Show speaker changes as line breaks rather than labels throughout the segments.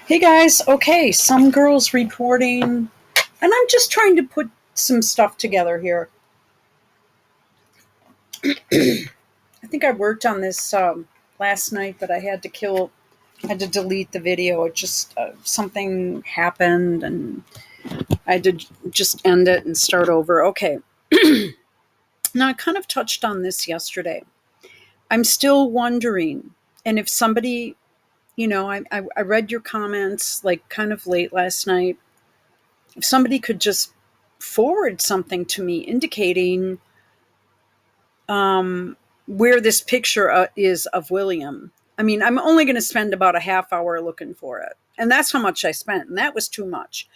Hey guys, okay, some girls reporting, and I'm just trying to put some stuff together here. I think I worked on this last night, but I had to delete the video. It just, something happened, and I had to just end it and start over. Okay, now I kind of touched on this yesterday. I'm still wondering, and if somebody, I read your comments like kind of late last night. If somebody could just forward something to me indicating where this picture is of William. I mean, I'm only going to spend about a half hour looking for it. And that's how much I spent. And that was too much.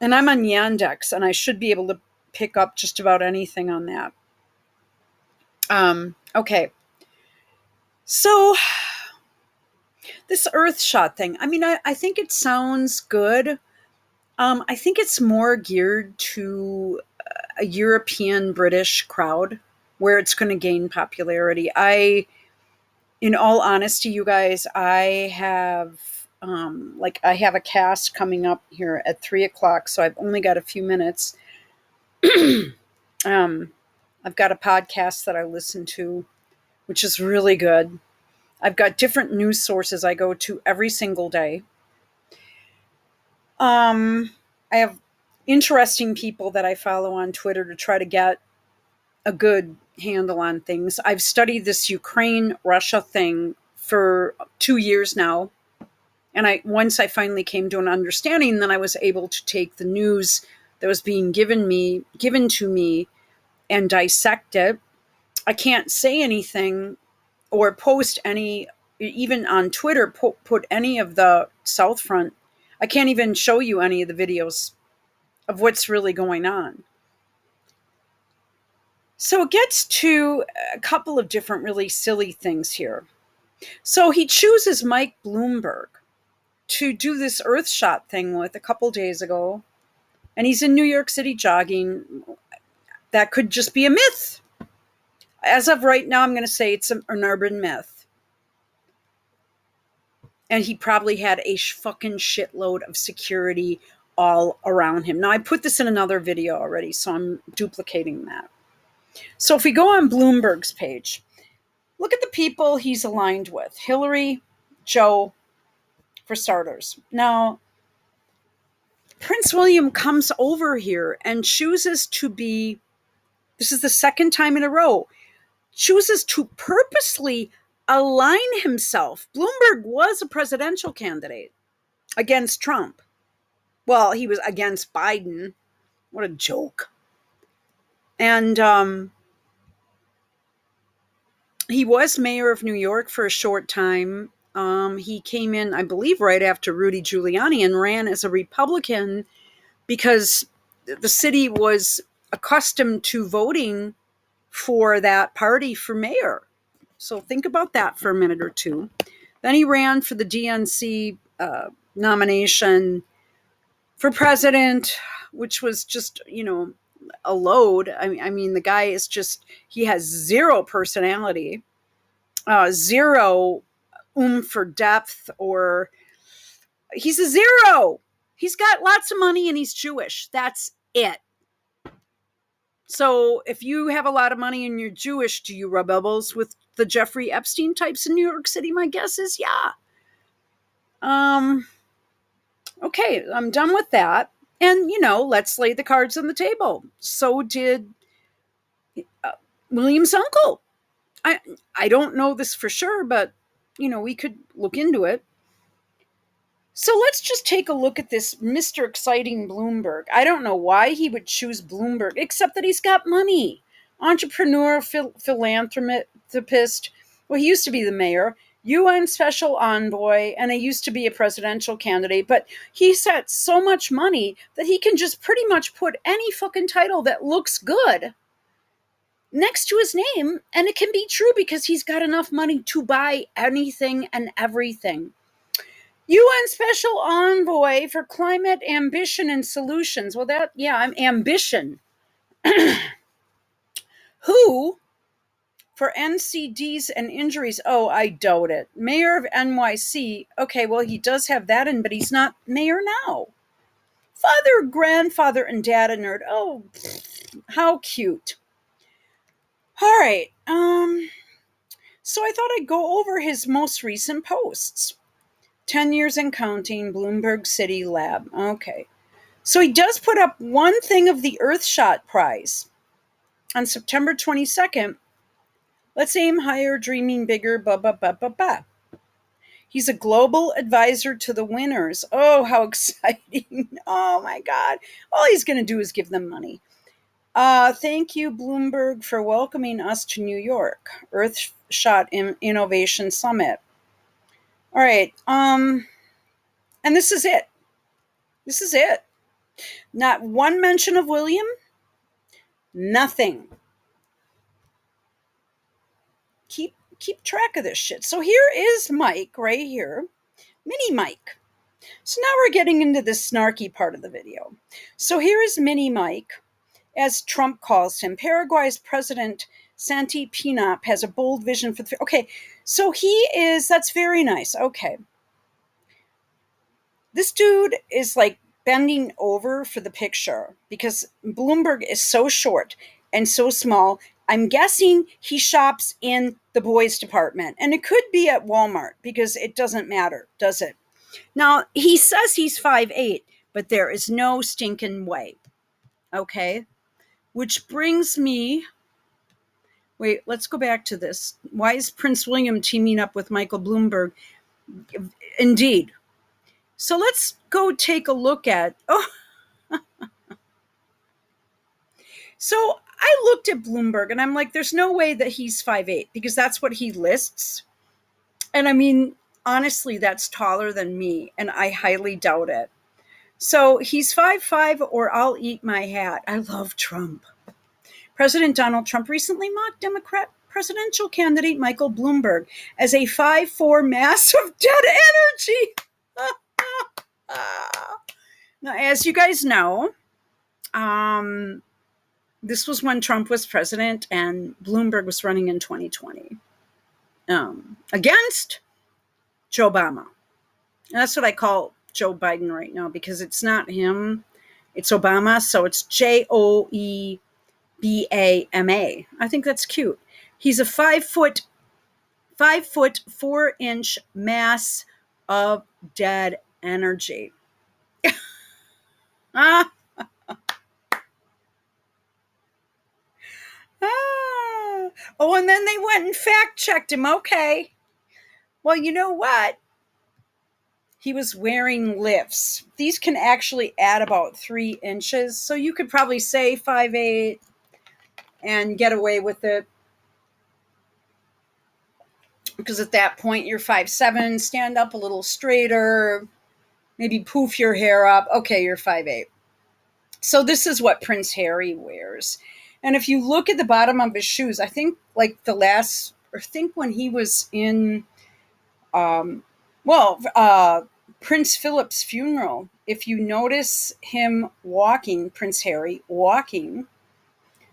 And I'm on Yandex, and I should be able to pick up just about anything on that. Okay. So this Earth shot thing, I mean, I think it sounds good. I think it's more geared to a European British crowd where it's going to gain popularity. In all honesty, you guys, I have I have a cast coming up here at 3:00, so I've only got a few minutes. I've got a podcast that I listen to, which is really good. I've got different news sources I go to every single day. I have interesting people that I follow on Twitter to try to get a good handle on things. I've studied this Ukraine-Russia thing for 2 years now. And once I finally came to an understanding, then I was able to take the news that was being given to me and dissect it. I can't say anything or post any, even on Twitter, put any of the South Front. I can't even show you any of the videos of what's really going on. So it gets to a couple of different really silly things here. So he chooses Mike Bloomberg to do this Earthshot thing with a couple days ago, and he's in New York City jogging. That could just be a myth. As of right now, I'm going to say it's an urban myth. And he probably had a fucking shitload of security all around him. Now, I put this in another video already, so I'm duplicating that. So if we go on Bloomberg's page, look at the people he's aligned with. Hillary, Joe, for starters. Now, Prince William comes over here and chooses to be, this is the second time in a row, chooses to purposely align himself. Bloomberg was a presidential candidate against Trump. Well, he was against Biden. What a joke. And he was mayor of New York for a short time. He came in, I believe, right after Rudy Giuliani and ran as a Republican because the city was accustomed to voting for that party for mayor. So think about that for a minute or two. Then he ran for the DNC nomination for president, which was just, a load. I mean, the guy is just, he has zero personality, zero for depth, or he's a zero. He's got lots of money and he's Jewish. That's it. So if you have a lot of money and you're Jewish, do you rub elbows with the Jeffrey Epstein types in New York City? My guess is yeah. Okay, I'm done with that. And, let's lay the cards on the table. So did William's uncle. I don't know this for sure, but, we could look into it. So let's just take a look at this Mr. Exciting Bloomberg. I don't know why he would choose Bloomberg, except that he's got money. Entrepreneur, philanthropist. Well, he used to be the mayor, UN special envoy, and he used to be a presidential candidate. But he's got so much money that he can just pretty much put any fucking title that looks good next to his name, and it can be true because he's got enough money to buy anything and everything. UN Special Envoy for Climate Ambition and Solutions. Well, I'm ambition. Who For NCDs and injuries, oh, I doubt it. Mayor of NYC, okay, well, he does have that in, but he's not mayor now. Father, grandfather, and data nerd. Oh, how cute. All right. So I thought I'd go over his most recent posts. 10 years and counting, Bloomberg City Lab. Okay. So he does put up one thing of the Earthshot Prize on September 22nd. Let's aim higher, dreaming bigger, blah, blah, blah, blah, blah. He's a global advisor to the winners. Oh, how exciting. Oh, my God. All he's going to do is give them money. Thank you, Bloomberg, for welcoming us to New York. Earthshot Innovation Summit. All right. And this is it. This is it. Not one mention of William. Nothing. Keep track of this shit. So here is Mike right here. Mini Mike. So now we're getting into this snarky part of the video. So here is Mini Mike, as Trump calls him. Paraguay's president, Santi Pinap, has a bold vision for the... Okay, so he is... That's very nice. Okay. This dude is like bending over for the picture because Bloomberg is so short and so small. I'm guessing he shops in the boys department, and it could be at Walmart because it doesn't matter, does it? Now, he says he's 5'8", but there is no stinking way. Okay? Which brings me... Wait, let's go back to this. Why is Prince William teaming up with Michael Bloomberg? Indeed. So let's go take a look at... Oh, so I looked at Bloomberg and I'm like, there's no way that he's 5'8", because that's what he lists. And I mean, honestly, that's taller than me, and I highly doubt it. So he's 5'5", or I'll eat my hat. I love Trump. President Donald Trump recently mocked Democrat presidential candidate Michael Bloomberg as a 5'4" mass of dead energy. Now, as you guys know, this was when Trump was president and Bloomberg was running in 2020 against Joe Obama. And that's what I call Joe Biden right now, because it's not him, it's Obama. So it's Joebama. I think that's cute. He's a 5'4" mass of dead energy. Oh, and then they went and fact checked him. Okay. Well, you know what? He was wearing lifts. These can actually add about 3 inches. So you could probably say 5'8" and get away with it. Because at that point, you're 5'7", stand up a little straighter, maybe poof your hair up. Okay, you're 5'8". So this is what Prince Harry wears. And if you look at the bottom of his shoes, I think like when he was in, Prince Philip's funeral, if you notice him walking, Prince Harry walking,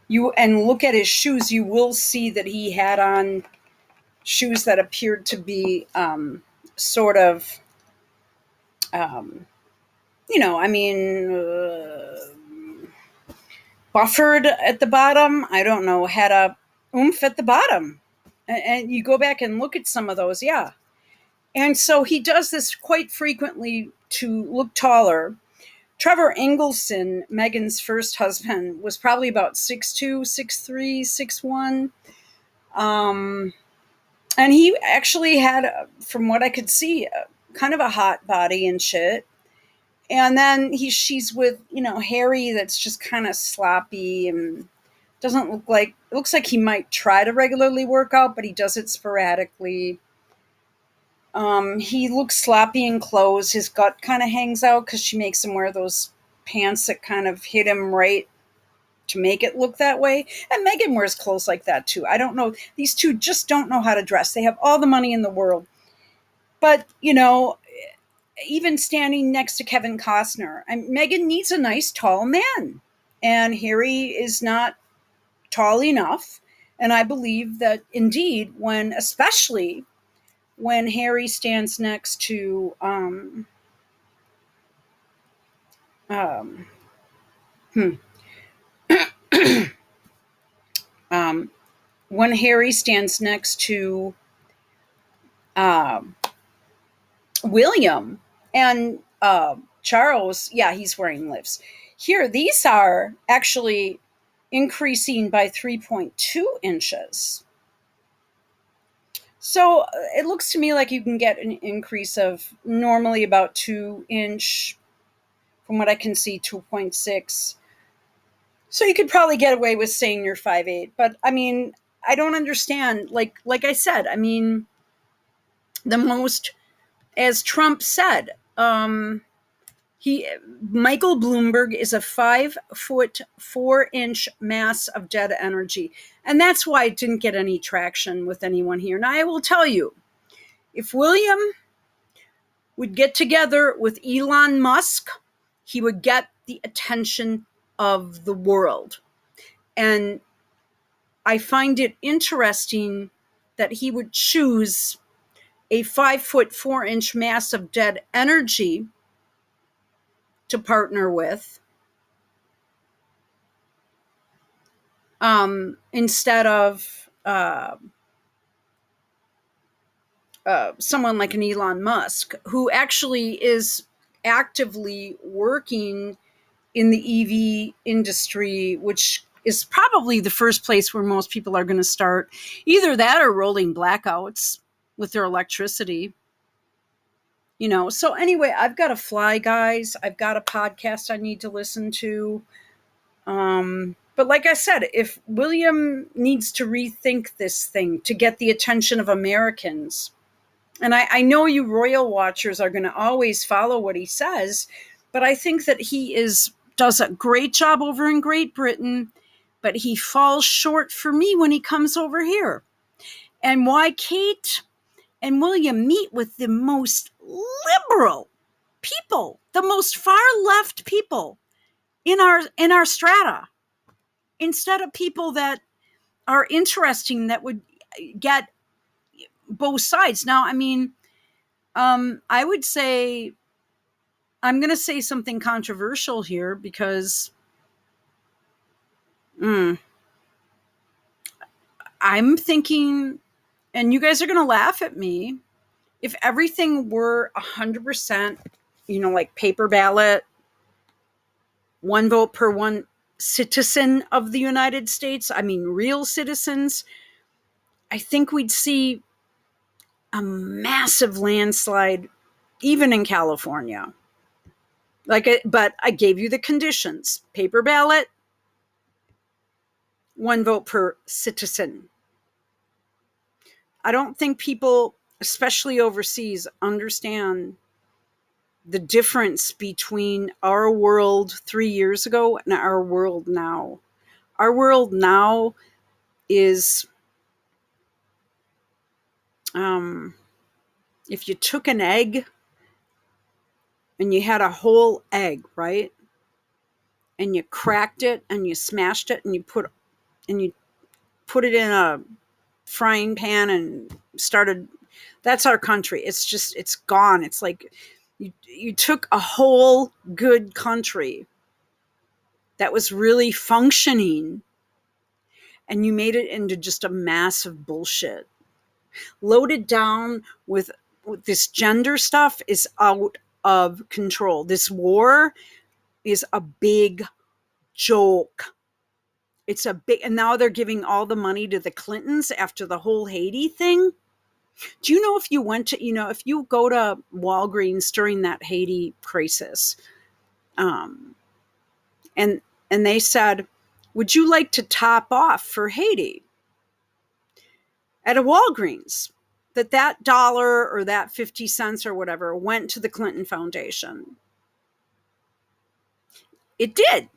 and look at his shoes, you will see that he had on shoes that appeared to be buffered at the bottom. I don't know, had a oomph at the bottom. And you go back and look at some of those, yeah. And so he does this quite frequently to look taller. Trevor Engelson, Meghan's first husband, was probably about 6'2", 6'3", 6'1". And he actually had, from what I could see, kind of a hot body and shit. And then she's with, Harry, that's just kind of sloppy and doesn't it looks like he might try to regularly work out, but he does it sporadically. He looks sloppy in clothes. His gut kind of hangs out because she makes him wear those pants that kind of hit him right to make it look that way. And Meghan wears clothes like that too. I don't know. These two just don't know how to dress. They have all the money in the world. But, even standing next to Kevin Costner, Meghan needs a nice tall man. And Harry is not tall enough. And I believe that indeed, especially when Harry stands next to um, hmm, um, when Harry stands next to um, William and Charles, yeah, he's wearing lifts. Here, these are actually increasing by 3.2 inches. So it looks to me like you can get an increase of normally about 2 inch, from what I can see, 2.6. So you could probably get away with saying you're 5'8". But I mean, I don't understand. Like I said, I mean, the most, as Trump said, he Michael Bloomberg is a 5'4" mass of dead energy. And that's why it didn't get any traction with anyone here. Now I will tell you, if William would get together with Elon Musk, he would get the attention of the world. And I find it interesting that he would choose a 5'4" mass of dead energy to partner with, instead of someone like an Elon Musk, who actually is actively working in the EV industry, which is probably the first place where most people are going to start. Either that or rolling blackouts with their electricity. So anyway, I've got to fly, guys. I've got a podcast I need to listen to. But like I said, if William needs to rethink this thing to get the attention of Americans, and I know you royal watchers are going to always follow what he says, but I think that he does a great job over in Great Britain, but he falls short for me when he comes over here. And why Kate and William meet with the most liberal people, the most far left people in our strata, instead of people that are interesting, that would get both sides. Now, I mean, I would say, I'm going to say something controversial here because I'm thinking, and you guys are going to laugh at me, if everything were 100%, like paper ballot, one vote per one citizen of the United States, I mean, real citizens, I think we'd see a massive landslide, even in California. But I gave you the conditions: paper ballot, one vote per citizen. I don't think people, especially overseas, understand the difference between our world 3 years ago and our world now. Our world now is, if you took an egg and you had a whole egg, right? And you cracked it and you smashed it and you put it in a frying pan and started, that's our country. It's gone. It's like you took a whole good country that was really functioning and you made it into just a massive bullshit. Loaded down with this gender stuff is out of control. This war is a big joke. It's a big, and now they're giving all the money to the Clintons after the whole Haiti thing. Do you know, if if you go to Walgreens during that Haiti crisis, and they said, would you like to top off for Haiti at a Walgreens? That dollar or that 50 cents or whatever went to the Clinton Foundation. It did.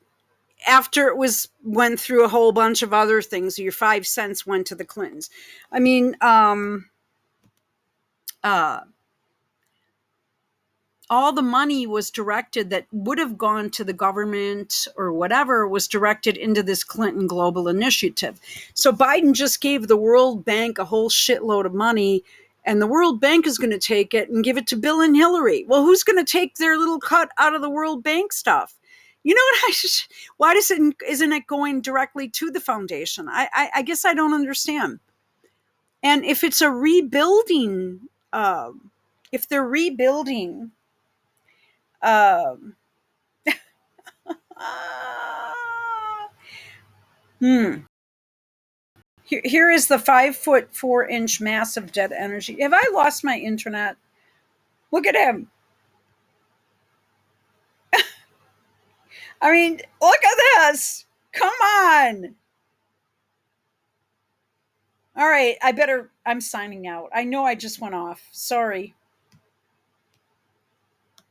After it went through a whole bunch of other things, your 5 cents went to the Clintons. I mean, all the money was directed that would have gone to the government or whatever was directed into this Clinton Global Initiative. So Biden just gave the World Bank a whole shitload of money, and the World Bank is going to take it and give it to Bill and Hillary. Well, who's going to take their little cut out of the World Bank stuff? You know what? Why isn't it going directly to the foundation? I guess I don't understand. And if it's a rebuilding, if they're rebuilding, um, uh, hmm. Here is the 5'4" mass of dead energy. Have I lost my internet? Look at him. I mean, look at this. Come on. All right. I'm signing out. I know I just went off. Sorry.